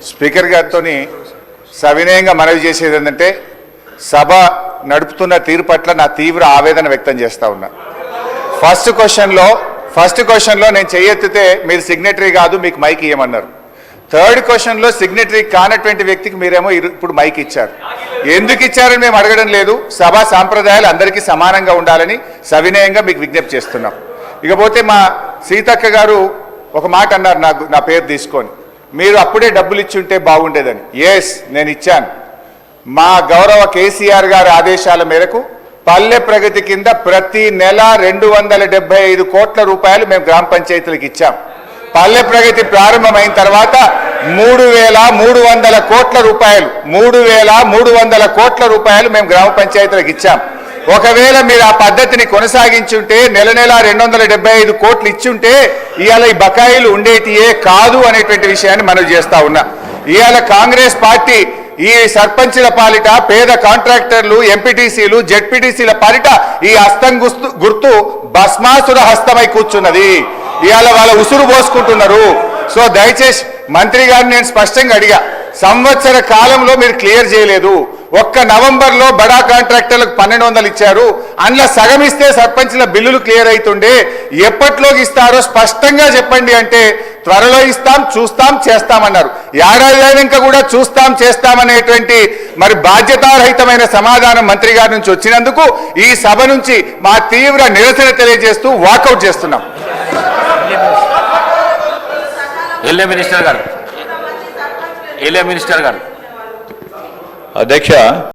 Speaker గారితో సవినయంగా మనవి చేసేది ఏంటంటే సభ నడుపుతున్న తీరు పట్ల నా తీవ్ర ఆవేదన వ్యక్తం చేస్తా ఉన్నా. ఫస్ట్ క్వశ్చన్లో నేను చెయ్యెత్తితే మీరు సిగ్నేటరీ కాదు, మీకు మైక్ ఇవ్వమన్నారు. థర్డ్ క్వశ్చన్లో సిగ్నేటరీ కానటువంటి వ్యక్తికి మీరేమో ఇప్పుడు మైక్ ఇచ్చారు. ఎందుకు ఇచ్చారని మేము అడగడం లేదు. సభా సాంప్రదాయాలు అందరికీ సమానంగా ఉండాలని సవినయంగా మీకు విజ్ఞప్తి చేస్తున్నాం. ఇకపోతే మా సీతక్క గారు ఒక మాట అన్నారు, నా పేరు తీసుకొని, మీరు అప్పుడే డబ్బులు ఇచ్చి ఉంటే బాగుండేదని. ఎస్, నేను ఇచ్చాను. మా గౌరవ కేసీఆర్ గారి ఆదేశాల మేరకు పల్లె ప్రగతి కింద ప్రతి నెల 275 కోట్ల రూపాయలు మేము గ్రామ పంచాయతీలకు ఇచ్చాం. పల్లె ప్రగతి ప్రారంభమైన తర్వాత 3,300 కోట్ల రూపాయలు 3,300 కోట్ల రూపాయలు మేము గ్రామ పంచాయతీలకు ఇచ్చాం. ఒకవేళ మీరు ఆ పద్ధతిని కొనసాగించుంటే నెల 275 కోట్లు ఇచ్చుంటే ఇవాళ ఈ బకాయిలు ఉండేటియే కాదు అనేటువంటి విషయాన్ని మనం చేస్తా ఉన్నా. ఇవాళ కాంగ్రెస్ పార్టీ ఈ సర్పంచుల పాలిట, పేద కాంట్రాక్టర్లు, ఎంపీటీసీలు, జెడ్పీటీసీల పాలిట ఈ హస్తం గుర్తు భస్మాసుర హస్తమై కూర్చున్నది. ఇవాళ వాళ్ళ ఉసురు పోసుకుంటున్నారు. సో దయచేసి మంత్రి గారిని నేను స్పష్టంగా అడిగా, సంవత్సర కాలంలో మీరు క్లియర్ చేయలేదు. ఒక్క నవంబర్లో బడా కాంట్రాక్టర్లకు 1,200 ఇచ్చారు. అందులో సగం ఇస్తే సర్పంచ్ల బిల్లులు క్లియర్ అవుతుండే. ఎప్పట్లోకి ఇస్తారో స్పష్టంగా చెప్పండి అంటే త్వరలో ఇస్తాం, చూస్తాం, చేస్తామన్నారు. ఏడాది అయినాక కూడా చూస్తాం, చేస్తామనేటువంటి మరి బాధ్యతారహితమైన సమాధానం మంత్రి గారి నుంచి వచ్చినందుకు ఈ సభ నుంచి మా తీవ్ర నిరసన తెలియజేస్తూ వాకౌట్ చేస్తున్నాం. మినిస్టర్ గారు అధ్యక్ష